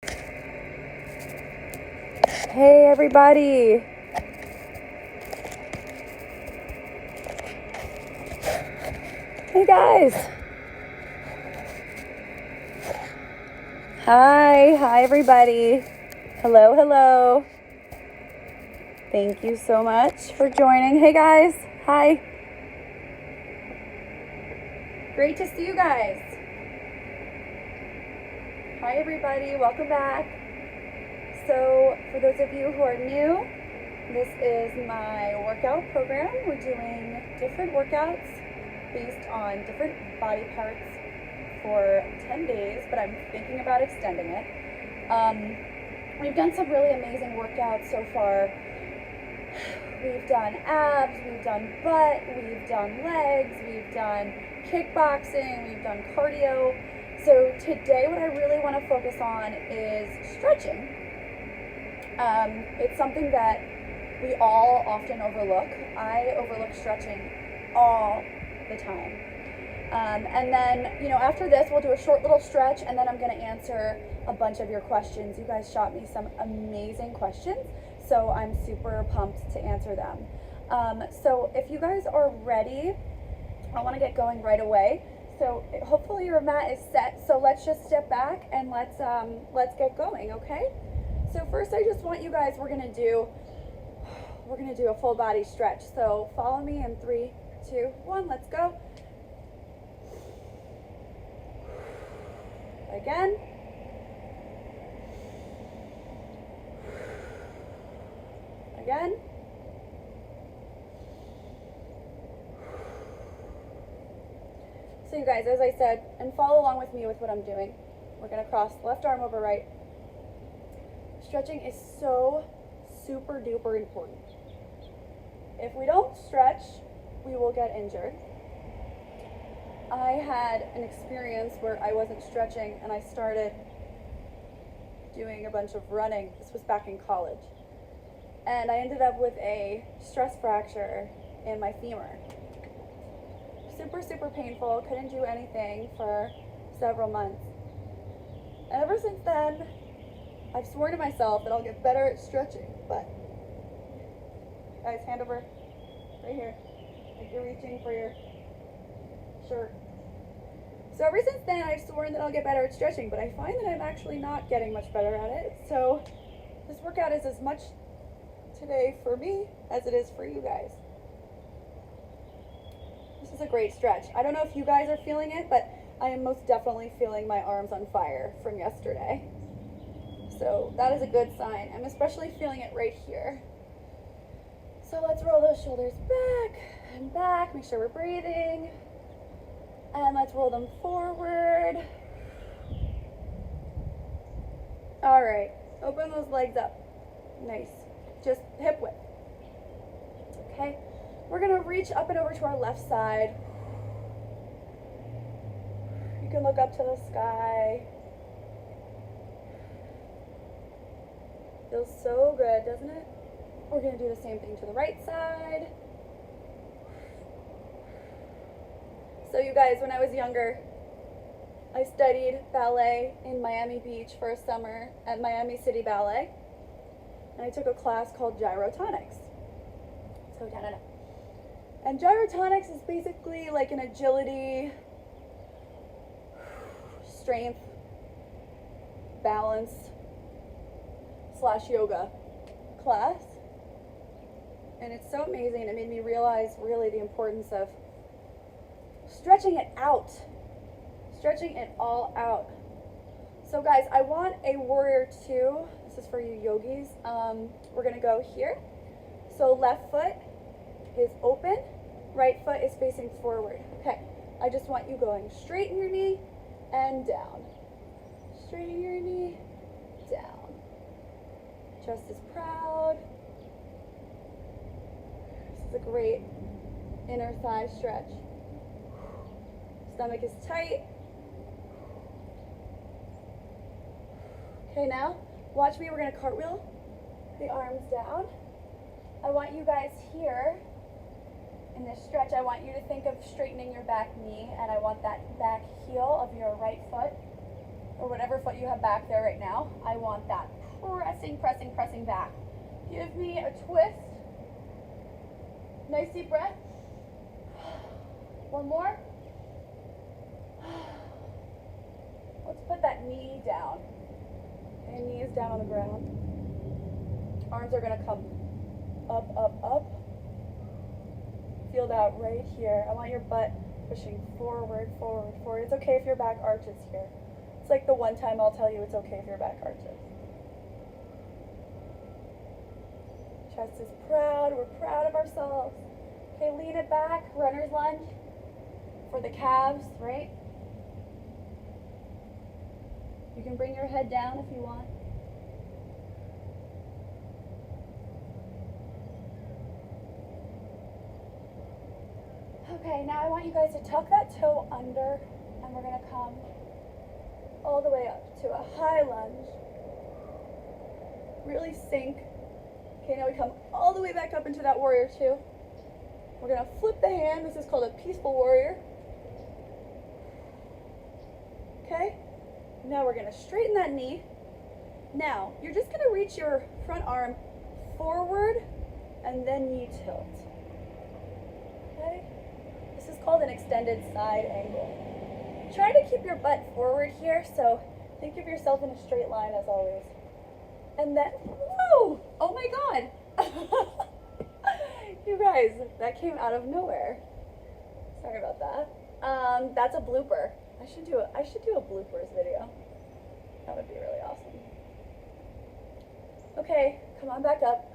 Hey everybody! Hey guys! Hi everybody! Hello. Thank you so much for joining. Hey guys! Hi! Great to see you guys! Hi everybody, welcome back. So for those of you who are new, this is my workout program. We're doing different workouts based on different body parts for 10 days, but I'm thinking about extending it. We've done some really amazing workouts so far. We've done abs, we've done butt, we've done legs, we've done kickboxing, we've done cardio. So today what I really want to focus on is stretching. It's something that we all often overlook. I overlook stretching all the time. And then, after this, we'll do a short little stretch, and then I'm going to answer a bunch of your questions. You guys shot me some amazing questions, so I'm super pumped to answer them. So if you guys are ready, I want to get going right away. So hopefully your mat is set. So let's just step back and let's get going, okay? So first, I just want you guys. We're gonna do a full body stretch. So follow me in 3, 2, 1. Let's go. Again. Again. So you guys, as I said, and follow along with me with what I'm doing. We're gonna cross left arm over right. Stretching is so super duper important. If we don't stretch, we will get injured. I had an experience where I wasn't stretching and I started doing a bunch of running. This was back in college. And I ended up with a stress fracture in my femur. Super, super painful. Couldn't do anything for several months. And ever since then, I've sworn to myself that I'll get better at stretching, but guys, hand over right here, like you're reaching for your shirt. So ever since then, I've sworn that I'll get better at stretching, but I find that I'm actually not getting much better at it. So this workout is as much today for me as it is for you guys. This is a great stretch. I don't know if you guys are feeling it, but I am most definitely feeling my arms on fire from yesterday. So that is a good sign. I'm especially feeling it right here. So let's roll those shoulders back and back. Make sure we're breathing. And let's roll them forward. All right. Open those legs up. Nice. Just hip width. Okay. We're going to reach up and over to our left side. You can look up to the sky. Feels so good, doesn't it? We're going to do the same thing to the right side. So you guys, when I was younger, I studied ballet in Miami Beach for a summer at Miami City Ballet. And I took a class called gyrotonics. So da-da-da. And gyrotonics is basically like an agility, strength, balance / yoga class. And it's so amazing. It made me realize really the importance of stretching it out. Stretching it all out. So guys, I want a warrior 2. This is for you yogis. We're going to go here. So left foot is open. Right foot is facing forward. Okay. I just want you going straight in your knee and down. Straight in your knee, down. Chest is proud. This is a great inner thigh stretch. Stomach is tight. Okay, now watch me. We're going to cartwheel the arms down. I want you guys here in this stretch. I want you to think of straightening your back knee, and I want that back heel of your right foot or whatever foot you have back there right now. I want that pressing, pressing, pressing back. Give me a twist. Nice deep breath. One more. Let's put that knee down. Okay, knee is down on the ground. Arms are gonna come up, up, up. Feel that right here. I want your butt pushing forward, forward, forward. It's okay if your back arches here. It's like the one time I'll tell you it's okay if your back arches. Chest is proud. We're proud of ourselves. Okay, lean it back. Runner's lunge for the calves, right? You can bring your head down if you want. Okay, now I want you guys to tuck that toe under, and we're gonna come all the way up to a high lunge. Really sink. Okay, now we come all the way back up into that warrior two. We're gonna flip the hand. This is called a peaceful warrior. Okay, now we're gonna straighten that knee. Now, you're just gonna reach your front arm forward and then knee tilt. Okay, this is called an extended side angle. Try to keep your butt forward here, so think of yourself in a straight line as always. And then, whoa, oh my God. You guys, that came out of nowhere. Sorry about that. That's a blooper. I should do a bloopers video. That would be really awesome. Okay, come on back up.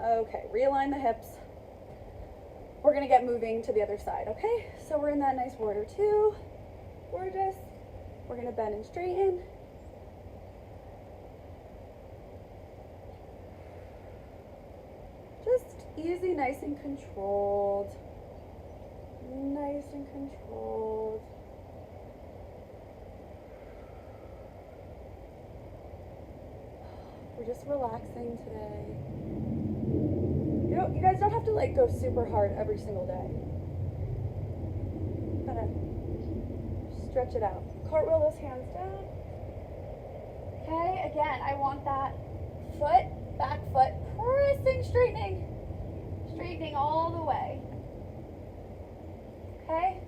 Okay, realign the hips. We're gonna get moving to the other side, okay? So we're in that nice warrior two. Gorgeous. We're gonna bend and straighten. Just easy, nice and controlled. Nice and controlled. We're just relaxing today. You guys don't have to like go super hard every single day. Gotta stretch it out. Cartwheel those hands down. Okay, again, I want that foot, back foot, pressing, straightening. Straightening all the way. Okay,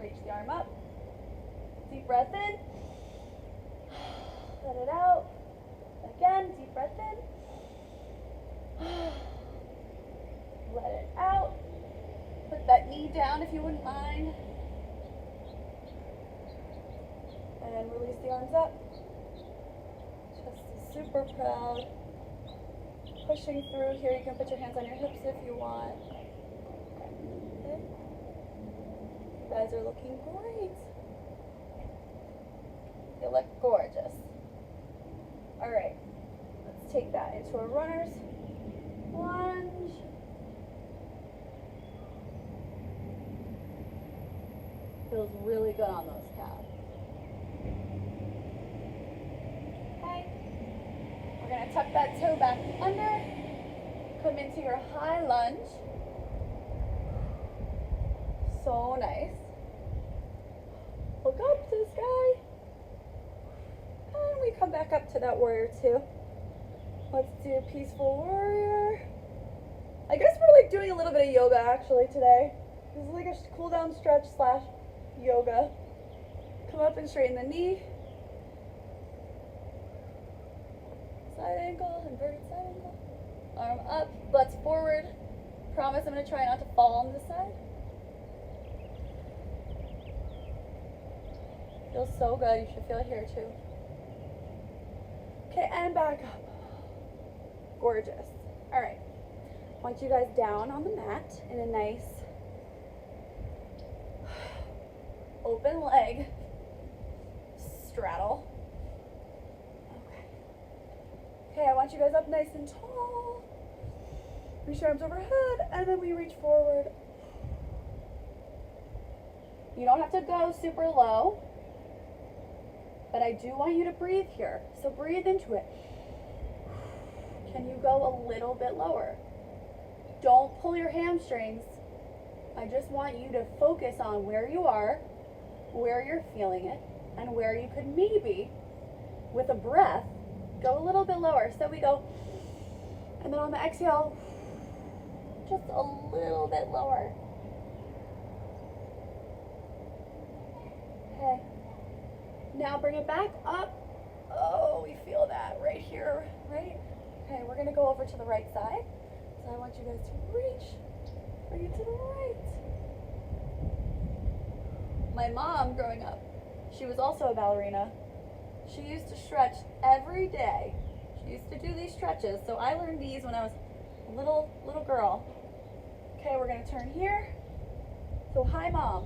reach the arm up. Deep breath in. Let it out. Again, deep breath in. Let it out. Put that knee down if you wouldn't mind. And release the arms up. Just super proud. Pushing through here. You can put your hands on your hips if you want. Okay. You guys are looking great. You look gorgeous. All right. Let's take that into a runner's lunge. Feels really good on those calves. Okay. We're going to tuck that toe back under. Come into your high lunge. So nice. Look up to the sky. And we come back up to that warrior two. Let's do peaceful warrior. I guess we're like doing a little bit of yoga actually today. This is like a cool down stretch slash yoga. Come up and straighten the knee. Side angle, inverted side angle. Arm up, butts forward. Promise I'm going to try not to fall on this side. Feels so good. You should feel it here too. Okay, and back up. Gorgeous. All right. I want you guys down on the mat in a nice open leg straddle. Okay. Okay, I want you guys up nice and tall. Reach your arms overhead, and then we reach forward. You don't have to go super low, but I do want you to breathe here. So breathe into it. Can you go a little bit lower? Don't pull your hamstrings. I just want you to focus on where you are, where you're feeling it. and where you could maybe, with a breath, go a little bit lower. So we go, and then on the exhale, just a little bit lower. Okay. Now bring it back up. Oh, we feel that right here, right? Okay, we're gonna go over to the right side. So I want you guys to reach, bring it to the right. My mom, growing up, she was also a ballerina. She used to stretch every day. She used to do these stretches. So I learned these when I was a little girl. Okay, we're gonna turn here. So hi, Mom.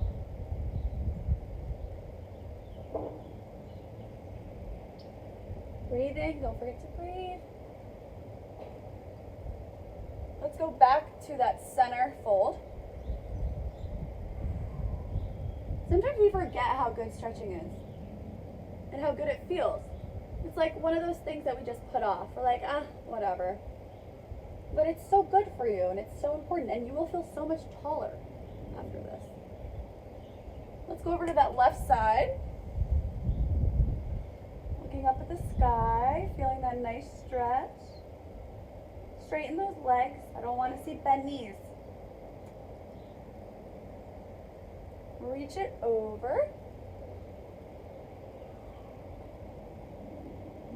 Breathing, don't forget to breathe. Let's go back to that center fold. Sometimes we forget how good stretching is and how good it feels. It's like one of those things that we just put off. We're like, whatever. But it's so good for you and it's so important, and you will feel so much taller after this. Let's go over to that left side. Looking up at the sky, feeling that nice stretch. Straighten those legs. I don't want to see bent knees. Reach it over.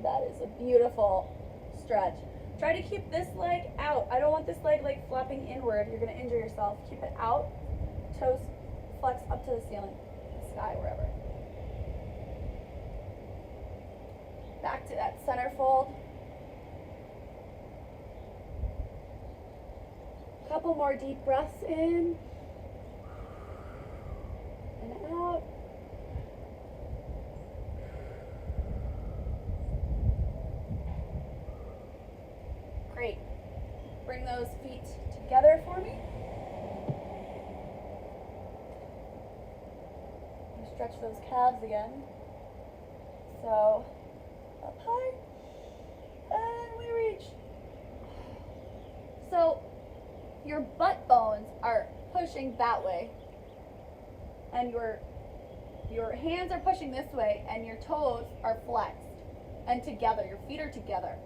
That is a beautiful stretch. Try to keep this leg out. I don't want this leg like flapping inward. You're going to injure yourself. Keep it out. Toes flex up to the ceiling, the sky, wherever. Back to that center fold. Couple more deep breaths in and out. Great. Bring those feet together for me. Stretch those calves again. So up high and we reach. So your butt bones are pushing that way, and your hands are pushing this way, and your toes are flexed and together. Your feet are together.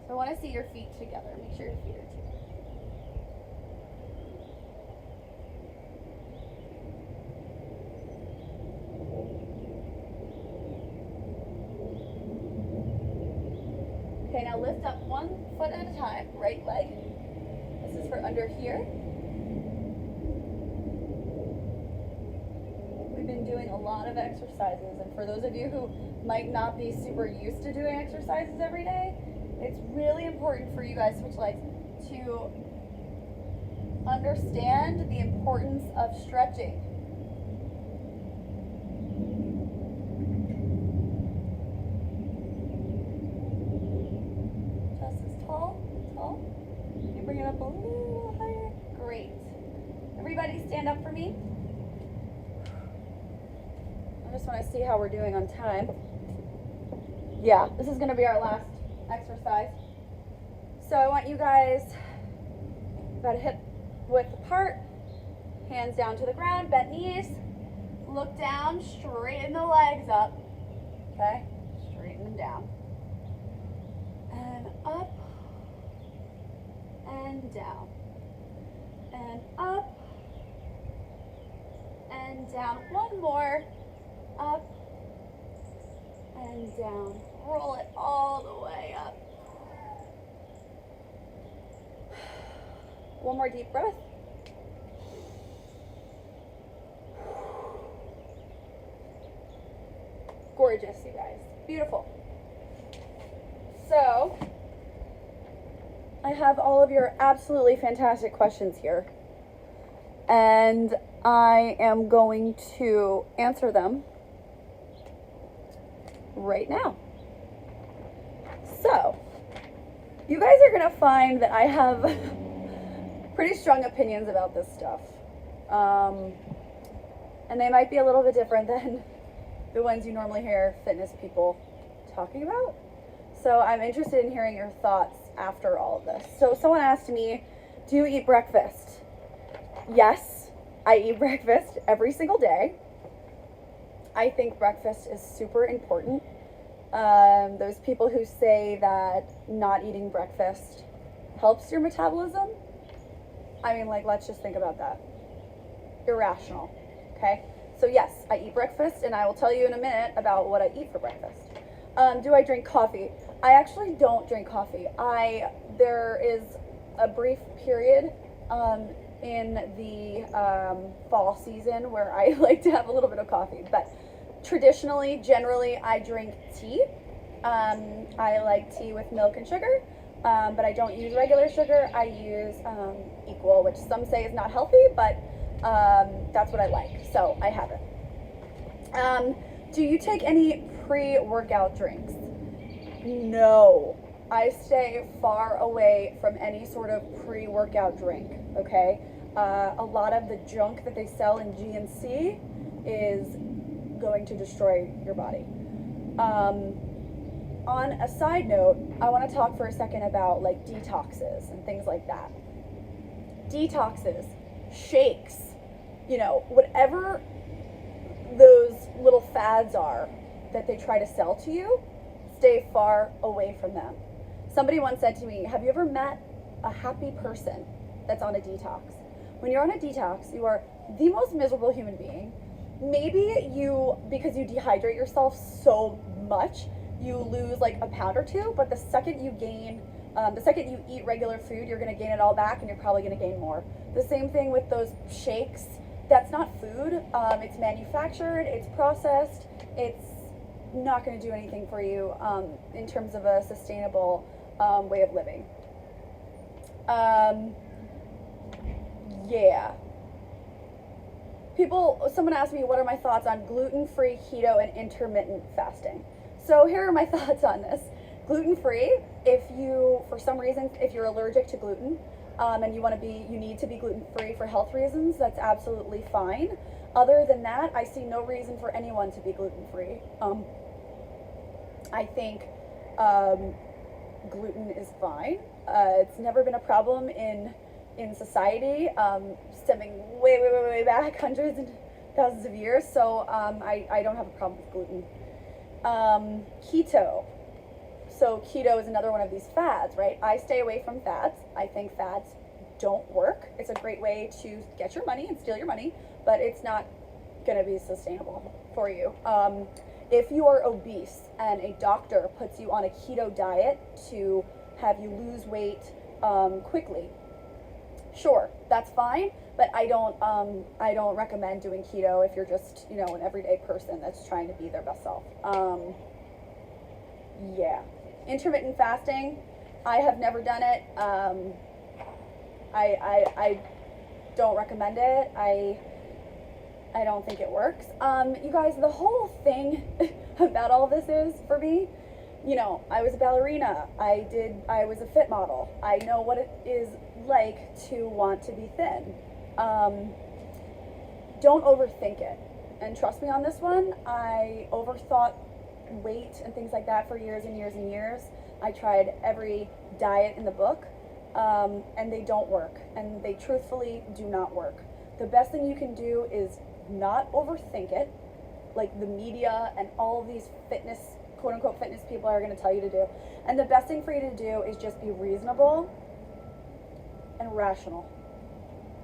So I want to see your feet together. Make sure your feet are together. Okay, now lift up one foot at a time, right leg. This is for under here. We've been doing a lot of exercises, and for those of you who might not be super used to doing exercises every day, it's really important for you guys, switch legs, to understand the importance of stretching. Chest is tall, tall. You bring it up a little higher. Great. Everybody stand up for me. I just want to see how we're doing on time. Yeah, this is going to be our last exercise. So I want you guys about hip width apart, hands down to the ground, bent knees, look down, straighten the legs up, okay? Straighten them down. And up, and down, and up, and down. One more, up, and down. Roll it all the way up. One more deep breath. Gorgeous, you guys. Beautiful. So, I have all of your absolutely fantastic questions here, and I am going to answer them right now. So, you guys are going to find that I have pretty strong opinions about this stuff. And they might be a little bit different than the ones you normally hear fitness people talking about. So I'm interested in hearing your thoughts after all of this. So someone asked me, do you eat breakfast? Yes, I eat breakfast every single day. I think breakfast is super important. Those people who say that not eating breakfast helps your metabolism, I mean, like, let's just think about that. Irrational, okay? So yes, I eat breakfast, and I will tell you in a minute about what I eat for breakfast. Do I drink coffee? I actually don't drink coffee. There is a brief period in the fall season where I like to have a little bit of coffee, but traditionally, generally, I drink tea. I like tea with milk and sugar, but I don't use regular sugar. I use equal, which some say is not healthy, but that's what I like, so I have it. Do you take any pre-workout drinks? No. I stay far away from any sort of pre-workout drink, okay? A lot of the junk that they sell in GNC is going to destroy your body. On a side note, I want to talk for a second about like detoxes and things like that. Detoxes, shakes, you know, whatever those little fads are that they try to sell to you, stay far away from them. Somebody once said to me, have you ever met a happy person that's on a detox? When you're on a detox, you are the most miserable human being. Maybe because you dehydrate yourself so much, you lose like a pound or two, but the second you eat regular food, you're gonna gain it all back, and you're probably gonna gain more. The same thing with those shakes. That's not food. It's manufactured, it's processed, it's not gonna do anything for you in terms of a sustainable way of living. Yeah. Someone asked me what are my thoughts on gluten-free, keto, and intermittent fasting. So here are my thoughts on this. Gluten-free, for some reason, if you're allergic to gluten, and you need to be gluten-free for health reasons, that's absolutely fine. Other than that, I see no reason for anyone to be gluten-free. I think gluten is fine. It's never been a problem in society, stemming way back, hundreds and thousands of years. So I don't have a problem with gluten. Keto. So keto is another one of these fads, right? I stay away from fads. I think fads don't work. It's a great way to get your money and steal your money, but it's not going to be sustainable for you. If you are obese and a doctor puts you on a keto diet to have you lose weight quickly, sure, that's fine, but I don't recommend doing keto if you're just, an everyday person that's trying to be their best self. Yeah. Intermittent fasting, I have never done it. I don't recommend it. I don't think it works. You guys, the whole thing about all this is, for me, I was a ballerina. I was a fit model. I know what it is like to want to be thin. Don't overthink it. And trust me on this one, I overthought weight and things like that for years and years and years. I tried every diet in the book, and they don't work. And they truthfully do not work. The best thing you can do is not overthink it, like the media and all of these fitness, quote unquote fitness people are going to tell you to do. And the best thing for you to do is just be reasonable and rational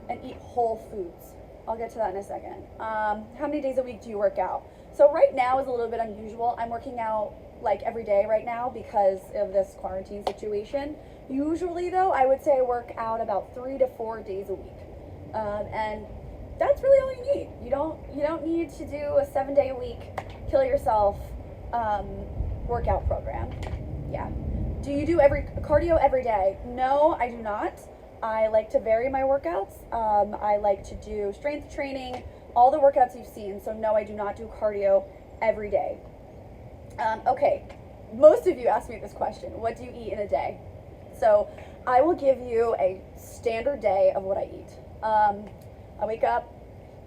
and eat whole foods. I'll get to that in a second. How many days a week do you work out? So right now is a little bit unusual. I'm working out like every day right now because of this quarantine situation. Usually though, I would say I work out about 3 to 4 days a week. And that's really all you need. You don't need to do a 7-day a week, kill yourself workout program. Yeah. Do you do cardio every day? No, I do not. I like to vary my workouts. I like to do strength training, all the workouts you've seen. So no, I do not do cardio every day. Okay, most of you ask me this question. What do you eat in a day? So I will give you a standard day of what I eat. I wake up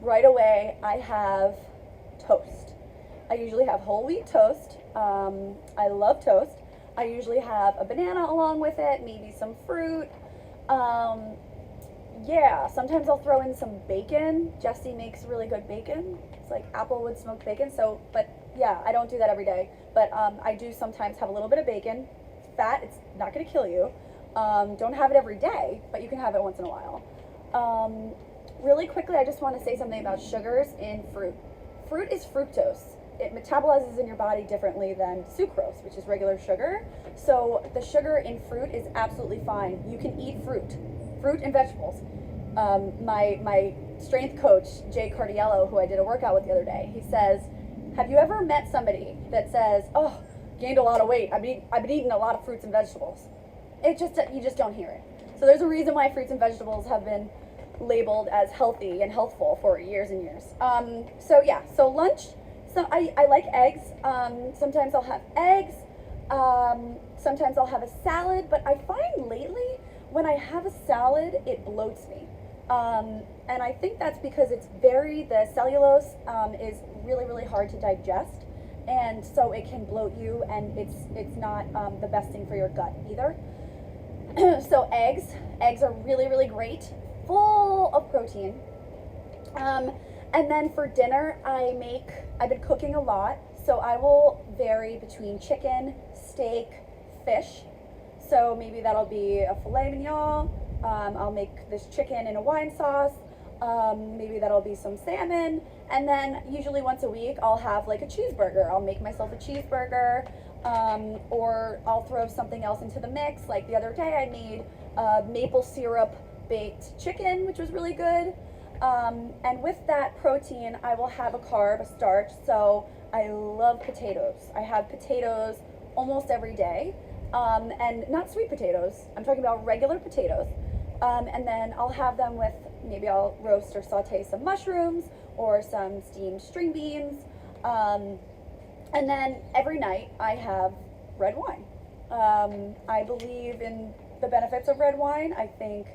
right away. I have toast. I usually have whole wheat toast. I love toast. I usually have a banana along with it, maybe some fruit. Yeah, sometimes I'll throw in some bacon. Jesse makes really good bacon. It's like applewood smoked bacon. So, but yeah, I don't do that every day. But I do sometimes have a little bit of bacon. It's fat. It's not going to kill you. Don't have it every day, but you can have it once in a while. Really quickly, I just want to say something about sugars in fruit. Fruit is fructose. It metabolizes in your body differently than sucrose, which is regular sugar. So the sugar in fruit is absolutely fine. You can eat fruit and vegetables. My strength coach, Jay Cardiello, who I did a workout with the other day, he says, have you ever met somebody that says, oh, gained a lot of weight, I've been eating a lot of fruits and vegetables? You just don't hear it. So there's a reason why fruits and vegetables have been labeled as healthy and healthful for years and years. So lunch, so I like eggs. Sometimes I'll have eggs. Sometimes I'll have a salad, but I find lately when I have a salad, it bloats me. And I think that's because the cellulose is really, really hard to digest. And so it can bloat you, and it's not the best thing for your gut either. So eggs are really, really great, full of protein. And then for dinner, I've been cooking a lot, so I will vary between chicken, steak, fish. So maybe that'll be a filet mignon. I'll make this chicken in a wine sauce. Maybe that'll be some salmon. And then usually once a week, I'll have like a cheeseburger. I'll make myself a cheeseburger. Or I'll throw something else into the mix. Like the other day, I made maple syrup baked chicken, which was really good. And with that protein, I will have a carb, a starch. So I love potatoes. I have potatoes almost every day. And not sweet potatoes. I'm talking about regular potatoes. And then I'll have them with, maybe I'll roast or saute some mushrooms or some steamed string beans. And then every night I have red wine. I believe in the benefits of red wine. I think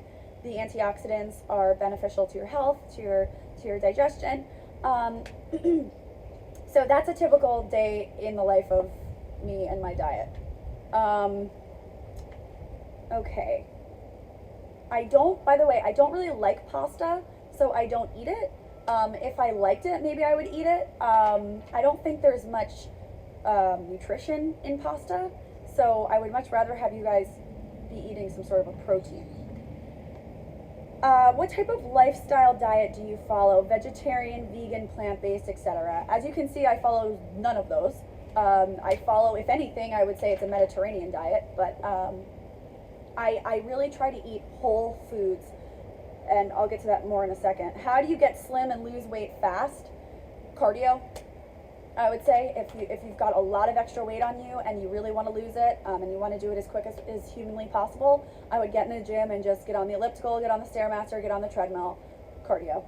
the antioxidants are beneficial to your health, to your digestion. So that's a typical day in the life of me and my diet. Okay. By the way, I don't really like pasta, so I don't eat it. If I liked it, maybe I would eat it. I don't think there's much nutrition in pasta, so I would much rather have you guys be eating some sort of a protein. What type of lifestyle diet do you follow? Vegetarian, vegan, plant-based, etc. As you can see, I follow none of those. I follow, if anything, I would say it's a Mediterranean diet, but I really try to eat whole foods, and I'll get to that more in a second. How do you get slim and lose weight fast? Cardio, I would say. If you've got a lot of extra weight on you and you really want to lose it, and you want to do it as quick as humanly possible, I would get in the gym and just get on the elliptical, get on the Stairmaster, get on the treadmill. Cardio.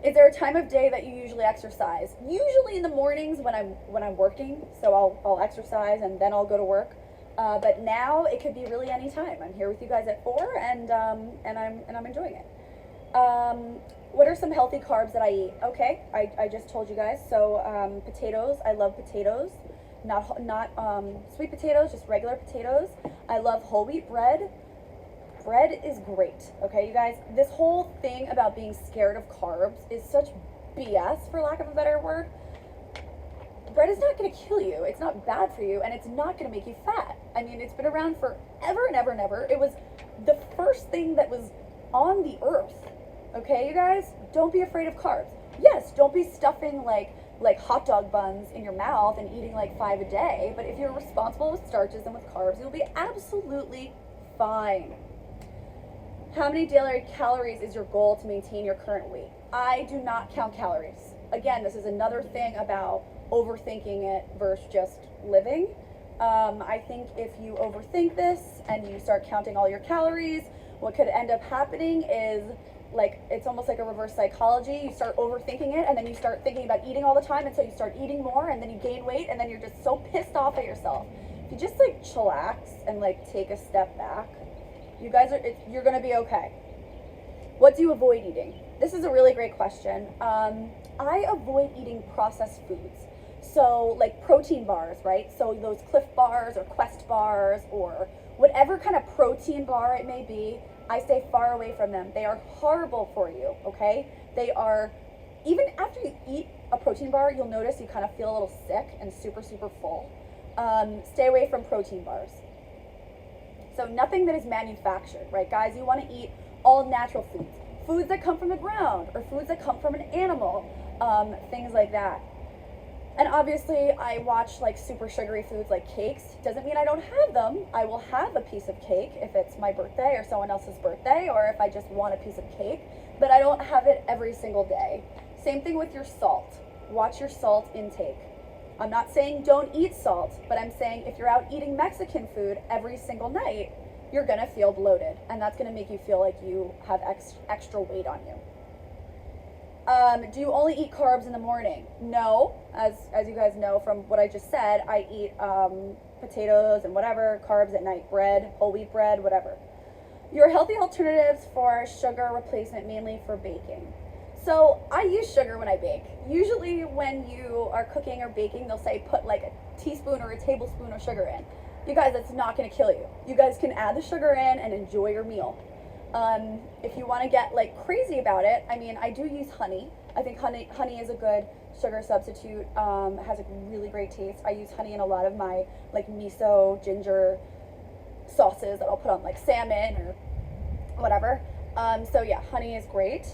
Is there a time of day that you usually exercise? Usually in the mornings when I'm working, so I'll exercise and then I'll go to work. But now it could be really any time. I'm here with you guys at 4, and I'm enjoying it. What are some healthy carbs that I eat? Okay, I just told you guys. So potatoes, I love potatoes. Not sweet potatoes, just regular potatoes. I love whole wheat bread. Bread is great, okay, you guys? This whole thing about being scared of carbs is such BS, for lack of a better word. Bread is not going to kill you. It's not bad for you, and it's not going to make you fat. I mean, it's been around forever and ever and ever. It was the first thing that was on the earth, okay, you guys? Don't be afraid of carbs. Yes, don't be stuffing like hot dog buns in your mouth and eating like 5 a day, but if you're responsible with starches and with carbs, you'll be absolutely fine. How many daily calories is your goal to maintain your current weight? I do not count calories. Again, this is another thing about overthinking it versus just living. I think if you overthink this and you start counting all your calories, what could end up happening is it's almost like a reverse psychology. You start overthinking it, and then you start thinking about eating all the time, and so you start eating more, and then you gain weight, and then you're just so pissed off at yourself. If you just chillax and take a step back, you're gonna be okay. What do you avoid eating? This is a really great question. I avoid eating processed foods. So protein bars, right? So those Cliff bars or Quest bars or whatever kind of protein bar it may be, I stay far away from them. They are horrible for you, okay? They are, even after you eat a protein bar, you'll notice you kind of feel a little sick and super, super full. Stay away from protein bars. So nothing that is manufactured, right, guys? You want to eat all natural foods. Foods that come from the ground or foods that come from an animal, things like that. And obviously I watch like super sugary foods like cakes. Doesn't mean I don't have them. I will have a piece of cake if it's my birthday or someone else's birthday, or if I just want a piece of cake, but I don't have it every single day. Same thing with your salt. Watch your salt intake. I'm not saying don't eat salt, but I'm saying if you're out eating Mexican food every single night, you're gonna feel bloated, and that's gonna make you feel like you have extra weight on you. Do you only eat carbs in the morning? No, as you guys know from what I just said, I eat potatoes and whatever, carbs at night, bread, whole wheat bread, whatever. Your healthy alternatives for sugar replacement, mainly for baking. So I use sugar when I bake. Usually when you are cooking or baking, they'll say put like a teaspoon or a tablespoon of sugar in. You guys, that's not gonna kill you. You guys can add the sugar in and enjoy your meal. If you want to get like crazy about it, I mean, I do use honey. I think honey is a good sugar substitute. It has a really great taste. I use honey in a lot of my like miso, ginger sauces that I'll put on like salmon or whatever. So yeah, honey is great.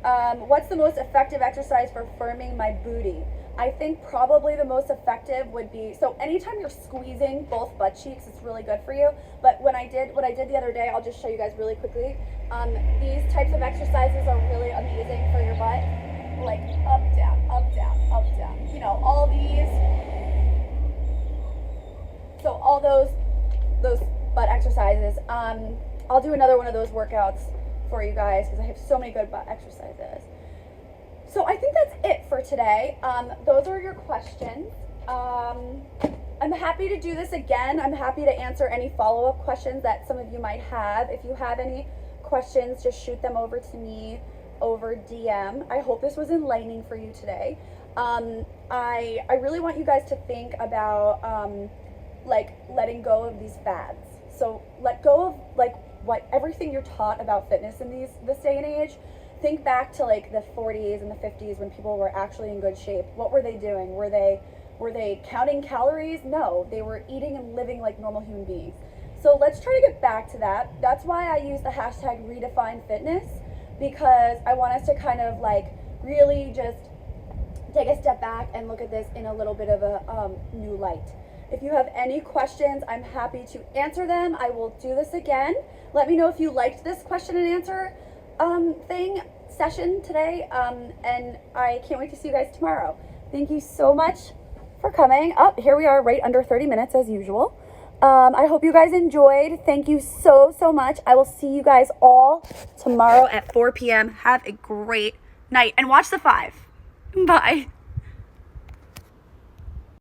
What's the most effective exercise for firming my booty? I think probably the most effective would be, so anytime you're squeezing both butt cheeks, it's really good for you. But what I did the other day, I'll just show you guys really quickly. These types of exercises are really amazing for your butt. Like up, down, up, down, up, down. You know, all these. So all those butt exercises. I'll do another one of those workouts for you guys because I have so many good butt exercises. So I think that's it for today. Those are your questions. I'm happy to do this again. I'm happy to answer any follow-up questions that some of you might have. If you have any questions, just shoot them over to me over DM. I hope this was enlightening for you today. I really want you guys to think about like letting go of these fads. So let go of like what everything you're taught about fitness in this day and age. Think back to like the 40s and the 50s when people were actually in good shape. What were they doing? Were they counting calories? No, they were eating and living like normal human beings. So let's try to get back to that. That's why I use the hashtag redefine fitness, because I want us to kind of like really just take a step back and look at this in a little bit of a new light. If you have any questions, I'm happy to answer them. I will do this again. Let me know if you liked this question and answer session today, and I can't wait to see you guys tomorrow. Thank you so much for coming. Here we are, right under 30 minutes as usual. I hope you guys enjoyed. Thank you so much. I will see you guys all tomorrow at 4 p.m. Have a great night and watch The 5. Bye.